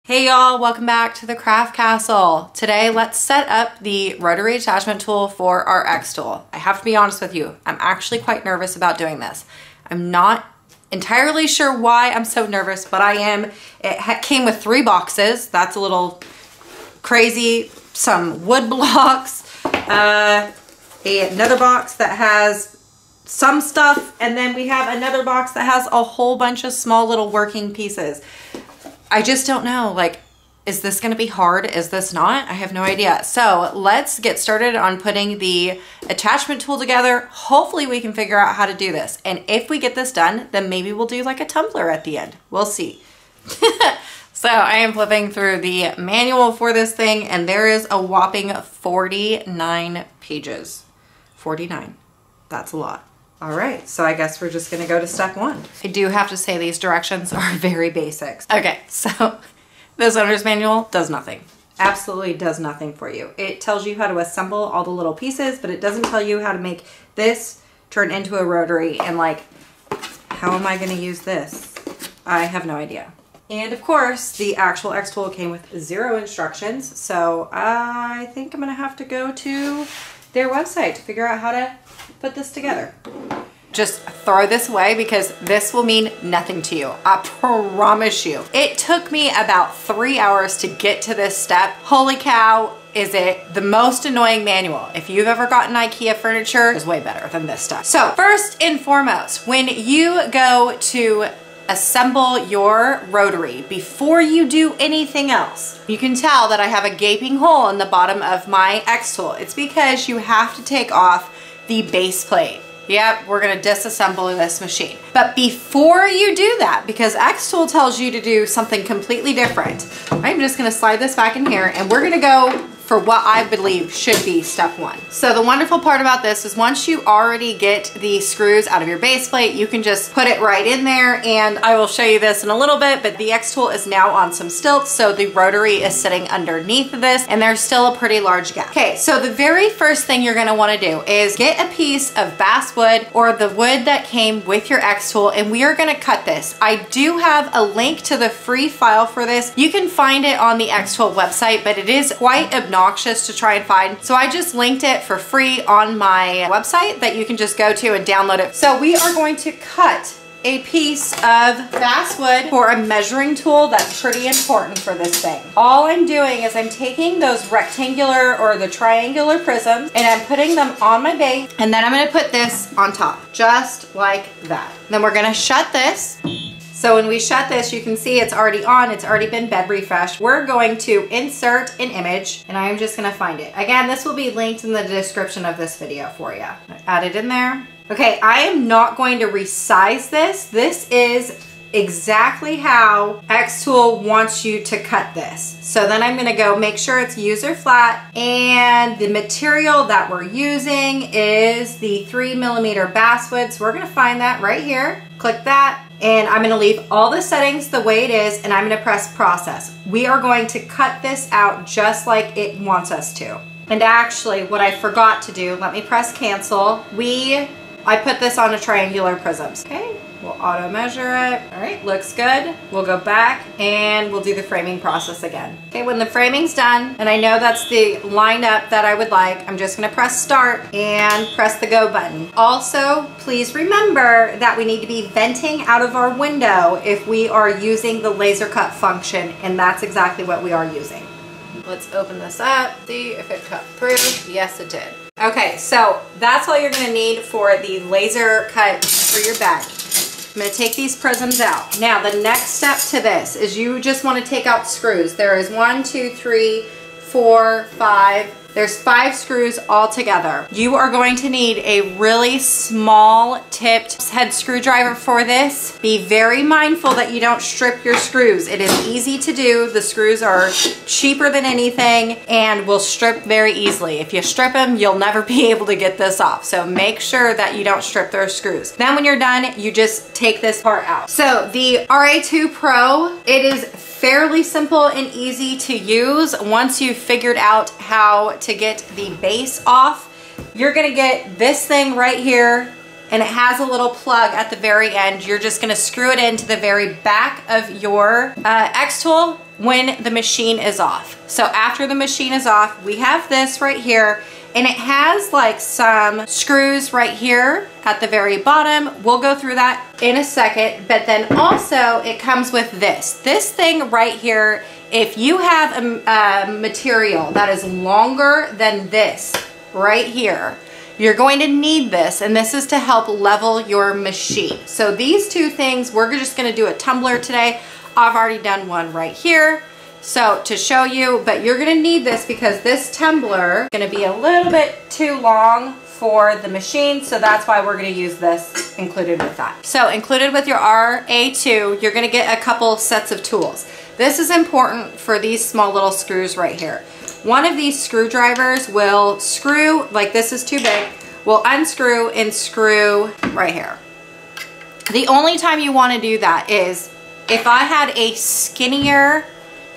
Hey y'all, welcome back to the Craft Castle. Today, let's set up the rotary attachment tool for our Xtool. I have to be honest with you, I'm actually quite nervous about doing this. I'm not entirely sure why I'm so nervous, but I am. It came with 3 boxes. That's a little crazy. Some wood blocks, another box that has some stuff, and then we have another box that has a whole bunch of small little working pieces. I just don't know, like, is this gonna be hard? Is this not? I have no idea. So let's get started on putting the attachment tool together. Hopefully we can figure out how to do this. And if we get this done, then maybe we'll do like a tumbler at the end. We'll see. So I am flipping through the manual for this thing, and there is a whopping 49 pages. 49, that's a lot. All right, so I guess we're just gonna go to step 1. I do have to say these directions are very basic. Okay, so this owner's manual does nothing. Absolutely does nothing for you. It tells you how to assemble all the little pieces, but it doesn't tell you how to make this turn into a rotary. And like, how am I gonna use this? I have no idea. And of course, the actual Xtool came with 0 instructions, so I think I'm gonna have to go to their website to figure out how to put this together. Just throw this away because this will mean nothing to you. I promise you. It took me about 3 hours to get to this step. Holy cow, is it the most annoying manual. If you've ever gotten IKEA furniture, it's way better than this stuff. So first and foremost, when you go to assemble your rotary, before you do anything else, you can tell that I have a gaping hole in the bottom of my Xtool. It's because you have to take off the base plate. Yep, we're gonna disassemble this machine. But before you do that, because Xtool tells you to do something completely different, I'm just gonna slide this back in here and we're gonna go for what I believe should be step 1. So the wonderful part about this is once you already get the screws out of your base plate, you can just put it right in there, and I will show you this in a little bit, but the Xtool is now on some stilts, so the rotary is sitting underneath of this, and there's still a pretty large gap. Okay, so the very first thing you're gonna wanna do is get a piece of basswood or the wood that came with your Xtool, and we are gonna cut this. I do have a link to the free file for this. You can find it on the Xtool website, but it is quite obnoxious to try and find. So I just linked it for free on my website that you can just go to and download it. So we are going to cut a piece of basswood for a measuring tool. That's pretty important for this thing. All I'm doing is I'm taking those rectangular or the triangular prisms and I'm putting them on my base, and then I'm gonna put this on top, just like that. Then we're gonna shut this. So when we shut this, you can see it's already on, it's already been bed refreshed. We're going to insert an image, and I'm just gonna find it. Again, this will be linked in the description of this video for you. Add it in there. Okay, I am not going to resize this. This is exactly how Xtool wants you to cut this. So then I'm gonna go make sure it's user flat, and the material that we're using is the 3mm basswood. So we're gonna find that right here, click that, and I'm gonna leave all the settings the way it is, and I'm gonna press process. We are going to cut this out just like it wants us to. And actually, what I forgot to do, let me press cancel. I put this on a triangular prisms. Okay, we'll auto measure it. All right, looks good. We'll go back and we'll do the framing process again. Okay, when the framing's done, and I know that's the lineup that I would like, I'm just gonna press start and press the go button. Also, please remember that we need to be venting out of our window if we are using the laser cut function, and that's exactly what we are using. Let's open this up, see if it cut through. Yes, it did. Okay, so that's all you're gonna need for the laser cut for your bag. I'm gonna take these prisms out. Now, the next step to this is you just wanna take out screws. There is 1, 2, 3, 4, 5. There's 5 screws all together. You are going to need a really small tipped head screwdriver for this. Be very mindful that you don't strip your screws. It is easy to do. The screws are cheaper than anything and will strip very easily. If you strip them, you'll never be able to get this off. So make sure that you don't strip those screws. Then when you're done, you just take this part out. So the RA2 Pro, it is fairly simple and easy to use. Once you've figured out how to get the base off, you're gonna get this thing right here, and it has a little plug at the very end. You're just gonna screw it into the very back of your Xtool, when the machine is off. So after the machine is off, we have this right here, and it has like some screws right here at the very bottom. We'll go through that in a second, but then also it comes with this thing right here. If you have a material that is longer than this right here, you're going to need this, and this is to help level your machine. So these two things, we're just gonna do a tumbler today. I've already done one right here, so to show you, but you're gonna need this because this tumbler is gonna be a little bit too long for the machine, so that's why we're gonna use this included with that. So included with your RA2, you're gonna get a couple sets of tools. This is important for these small little screws right here. One of these screwdrivers will screw, like this is too big, will unscrew and screw right here. The only time you want to do that is if I had a skinnier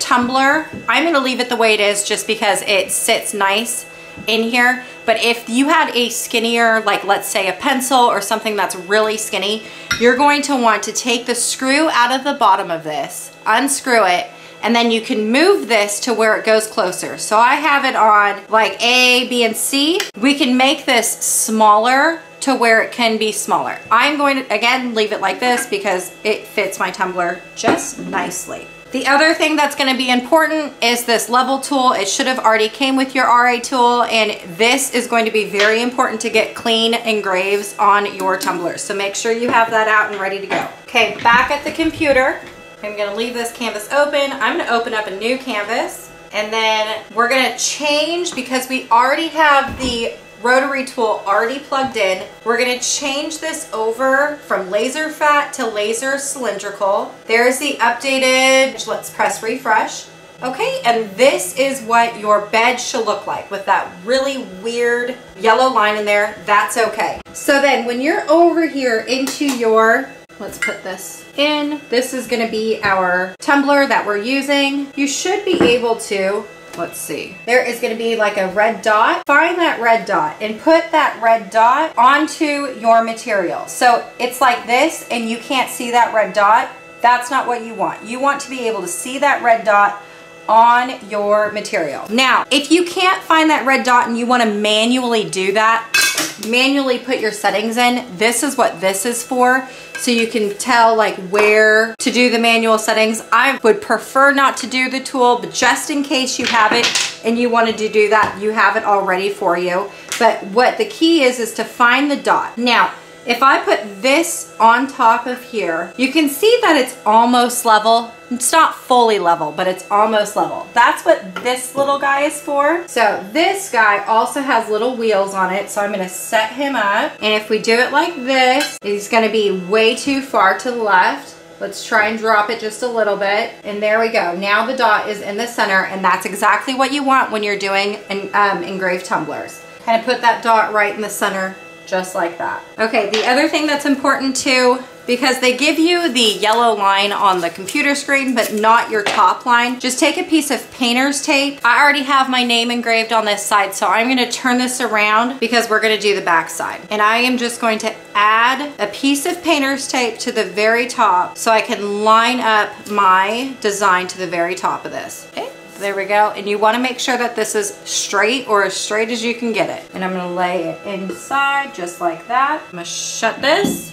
tumbler. I'm going to leave it the way it is just because it sits nice in here. But if you had a skinnier, like let's say a pencil or something that's really skinny, you're going to want to take the screw out of the bottom of this, unscrew it, and then you can move this to where it goes closer. So I have it on like A, B, and C. We can make this smaller to where it can be smaller. I'm going to, again, leave it like this because it fits my tumbler just nicely. The other thing that's gonna be important is this level tool. It should have already came with your RA tool, and this is going to be very important to get clean engraves on your tumblers. So make sure you have that out and ready to go. Okay, back at the computer. I'm gonna leave this canvas open. I'm gonna open up a new canvas, and then we're gonna change, because we already have the rotary tool already plugged in. We're gonna change this over from laser fat to laser cylindrical. There's the updated, let's press refresh. Okay, and this is what your bed should look like with that really weird yellow line in there. That's okay. So then when you're over here into your, let's put this in. This is gonna be our tumbler that we're using. You should be able to, let's see, there is gonna be like a red dot. Find that red dot and put that red dot onto your material. So it's like this and you can't see that red dot. That's not what you want. You want to be able to see that red dot on your material. Now, if you can't find that red dot and you wanna manually do that, manually put your settings in, this is what this is for. So you can tell like where to do the manual settings. I would prefer not to do the tool, but just in case you have it and you wanted to do that, you have it all ready for you. But what the key is to find the dot. Now, if I put this on top of here, you can see that it's almost level. It's not fully level, but it's almost level. That's what this little guy is for. So this guy also has little wheels on it, so I'm gonna set him up. And if we do it like this, he's gonna be way too far to the left. Let's try and drop it just a little bit. And there we go. Now the dot is in the center, and that's exactly what you want when you're doing engraved tumblers. Kind of put that dot right in the center, just like that. Okay, the other thing that's important too, because they give you the yellow line on the computer screen, but not your top line, just take a piece of painter's tape. I already have my name engraved on this side, so I'm gonna turn this around because we're gonna do the back side. And I am just going to add a piece of painter's tape to the very top so I can line up my design to the very top of this. Okay. There we go. And you want to make sure that this is straight, or as straight as you can get it. And I'm going to lay it inside just like that. I'm going to shut this.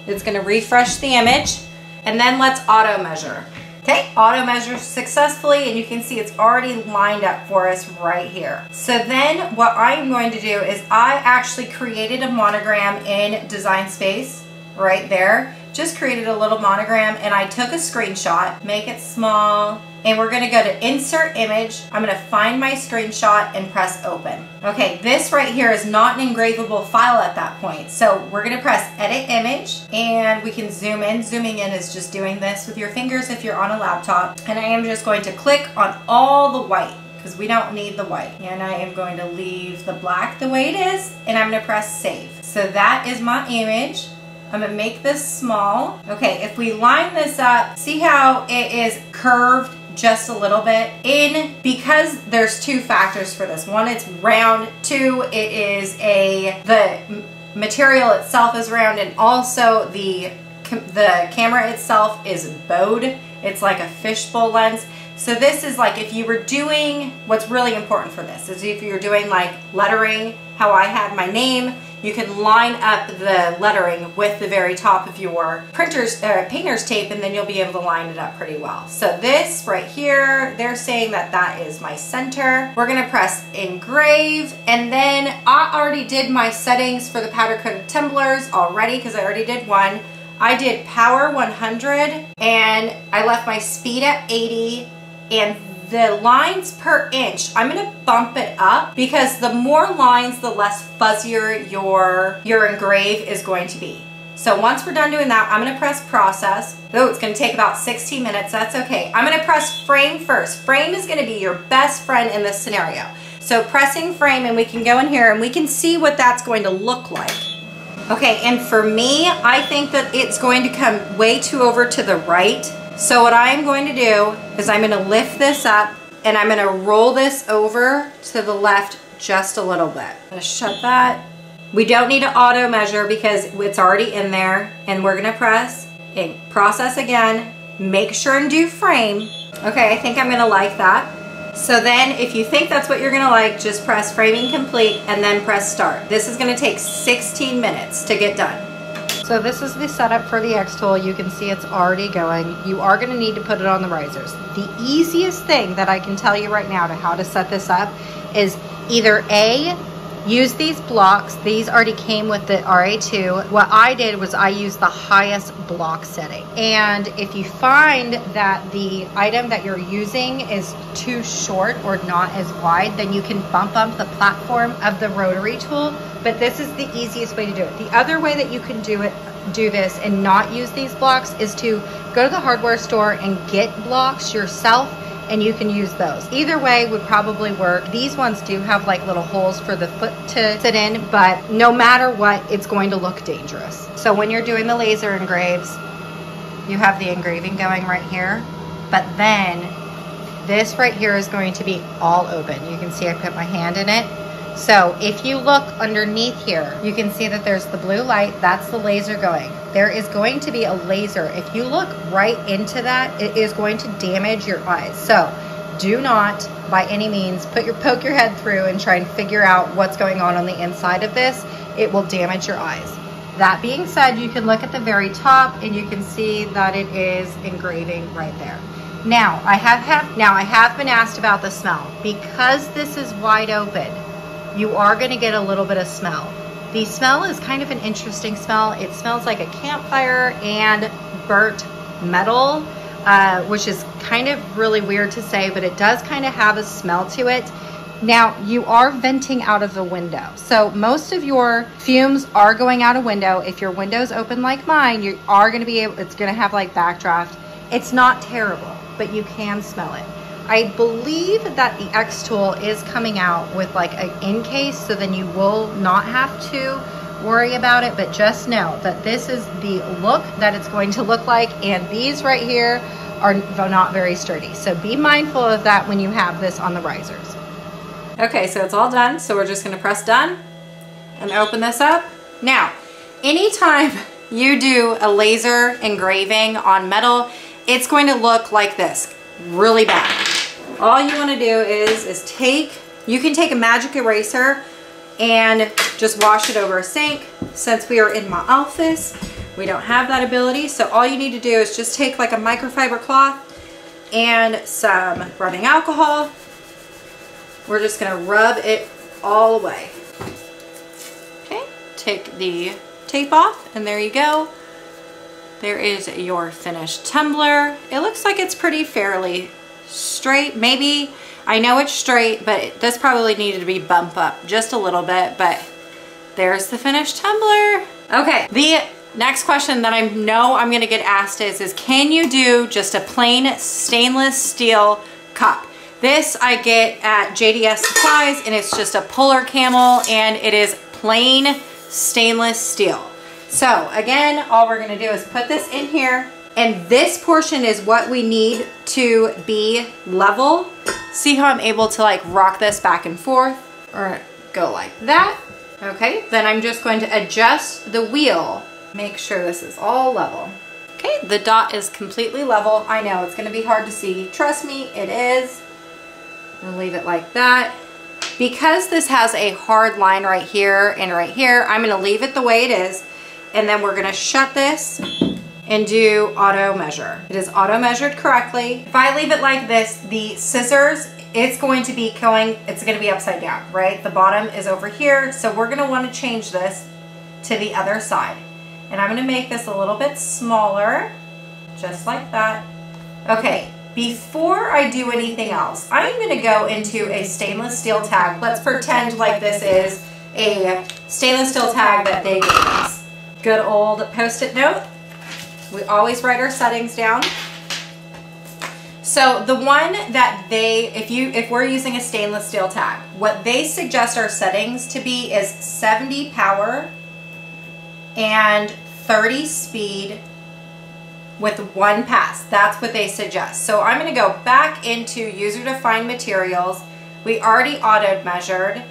It's going to refresh the image. And then let's auto measure. Okay, auto measure successfully, and you can see it's already lined up for us right here. So then what I'm going to do is I actually created a monogram in Design Space right there. Just created a little monogram, and I took a screenshot, make it small, and we're gonna go to insert image. I'm gonna find my screenshot and press open. Okay, this right here is not an engravable file at that point. So we're gonna press edit image, and we can zoom in. Zooming in is just doing this with your fingers if you're on a laptop. And I am just going to click on all the white, because we don't need the white. And I am going to leave the black the way it is, and I'm gonna press save. So that is my image. I'm gonna make this small. Okay, if we line this up, see how it is curved just a little bit in, because there's two factors for this. One, it's round. Two, it is the material itself is round, and also the camera itself is bowed. It's like a fishbowl lens. So this is like if you were doing, what's really important for this is if you're doing like lettering, how I have my name, you can line up the lettering with the very top of your painter's tape, and then you'll be able to line it up pretty well. So this right here, they're saying that that is my center. We're gonna press engrave, and then I already did my settings for the powder coated tumblers already because I already did one. I did power 100 and I left my speed at 80, and the lines per inch, I'm gonna bump it up because the more lines, the less fuzzier your engrave is going to be. So once we're done doing that, I'm gonna press process. Oh, it's gonna take about 16 minutes, that's okay. I'm gonna press frame first. Frame is gonna be your best friend in this scenario. So pressing frame, and we can go in here and we can see what that's going to look like. Okay, and for me, I think that it's going to come way too over to the right. So what I'm going to do is I'm going to lift this up and I'm going to roll this over to the left just a little bit. I'm going to shut that. We don't need to auto measure because it's already in there, and we're going to press and process again. Make sure and do frame. Okay, I think I'm going to like that. So then if you think that's what you're gonna like, just press framing complete and then press start. This is gonna take 16 minutes to get done. So this is the setup for the Xtool. You can see it's already going. You are gonna need to put it on the risers. The easiest thing that I can tell you right now to how to set this up is either A, use these blocks. These already came with the RA2. What I did was I used the highest block setting. And if you find that the item that you're using is too short or not as wide, then you can bump up the platform of the rotary tool. But this is the easiest way to do it. The other way that you can do this and not use these blocks is to go to the hardware store and get blocks yourself, and you can use those. Either way would probably work. These ones do have like little holes for the foot to sit in, but no matter what, it's going to look dangerous. So when you're doing the laser engraves, you have the engraving going right here, but then this right here is going to be all open. You can see I put my hand in it. So if you look underneath here, you can see that there's the blue light. That's the laser going. There is going to be a laser. If you look right into that, it is going to damage your eyes. So do not by any means poke your head through and try and figure out what's going on the inside of this. It will damage your eyes. That being said, you can look at the very top and you can see that it is engraving right there. Now I have been asked about the smell. Because this is wide open, you are going to get a little bit of smell. The smell is kind of an interesting smell. It smells like a campfire and burnt metal, which is kind of really weird to say, but it does kind of have a smell to it. Now, you are venting out of the window. So most of your fumes are going out a window. If your window's open like mine, you are going to be able, it's going to have like backdraft. It's not terrible, but you can smell it. I believe that the Xtool is coming out with like an in case, so then you will not have to worry about it, but just know that this is the look that it's going to look like, and these right here are not very sturdy. So be mindful of that when you have this on the risers. Okay, so it's all done. So we're just gonna press done and open this up. Now, anytime you do a laser engraving on metal, it's going to look like this, really bad. All you want to do is you can take a magic eraser and just wash it over a sink. Since we are in my office, we don't have that ability. So all you need to do is just take like a microfiber cloth and some rubbing alcohol. We're just going to rub it all away. Okay, take the tape off, and there you go. There is your finished tumbler. It looks like it's pretty fairly straight. Maybe, I know it's straight, but this probably needed to be bumped up just a little bit, but there's the finished tumbler. Okay, the next question that I know I'm gonna get asked is can you do just a plain stainless steel cup? This I get at JDS Supplies, and it's just a Polar Camel, and it is plain stainless steel. So again, all we're gonna do is put this in here, and this portion is what we need to be level. See how I'm able to like rock this back and forth, or go like that. Okay, then I'm just going to adjust the wheel. Make sure this is all level. Okay, the dot is completely level. I know it's going to be hard to see. Trust me, it is. I'm going to leave it like that. Because this has a hard line right here and right here, I'm going to leave it the way it is. And then we're going to shut this and do auto measure. It is auto measured correctly. If I leave it like this, the scissors, it's going to be upside down, right? The bottom is over here. So we're going to want to change this to the other side. And I'm going to make this a little bit smaller, just like that. Okay, before I do anything else, I'm going to go into a stainless steel tag. Let's pretend like this is a stainless steel tag that they gave us. Good old Post-it note. We always write our settings down. So the one that if we're using a stainless steel tag, what they suggest our settings to be is 70 power and 30 speed with 1 pass. That's what they suggest. So I'm going to go back into user-defined materials. We already auto-measured.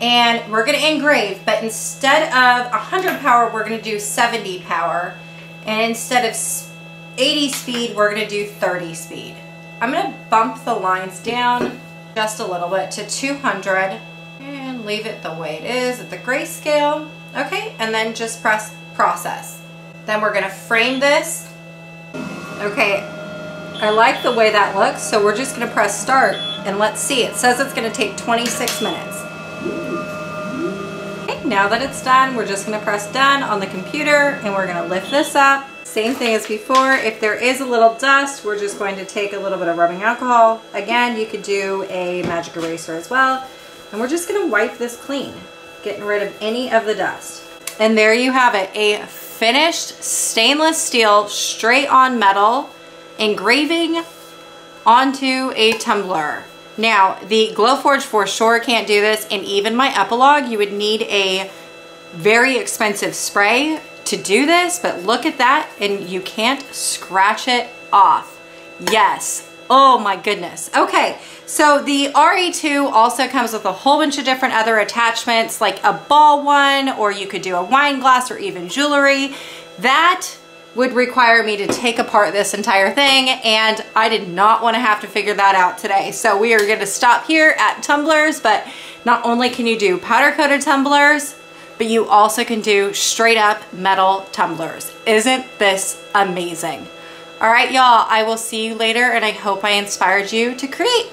And we're going to engrave, but instead of 100 power, we're going to do 70 power. And instead of 80 speed, we're going to do 30 speed. I'm going to bump the lines down just a little bit to 200 and leave it the way it is at the grayscale. Okay, and then just press process. Then we're going to frame this. Okay, I like the way that looks, so we're just going to press start and let's see. It says it's going to take 26 minutes. Okay, now that it's done, we're just going to press done on the computer and we're going to lift this up. Same thing as before. If there is a little dust, we're just going to take a little bit of rubbing alcohol. Again, you could do a magic eraser as well. And we're just going to wipe this clean, getting rid of any of the dust. And there you have it, a finished stainless steel straight on metal engraving onto a tumbler. Now, the Glowforge for sure can't do this, and even my epilogue, you would need a very expensive spray to do this, but look at that, and you can't scratch it off. Yes. Oh my goodness. Okay, so the RE2 also comes with a whole bunch of different other attachments, like a ball one, or you could do a wine glass or even jewelry. That would require me to take apart this entire thing, and I did not want to have to figure that out today. So we are going to stop here at tumblers, but not only can you do powder coated tumblers, but you also can do straight up metal tumblers. Isn't this amazing? All right, y'all, I will see you later, and I hope I inspired you to create.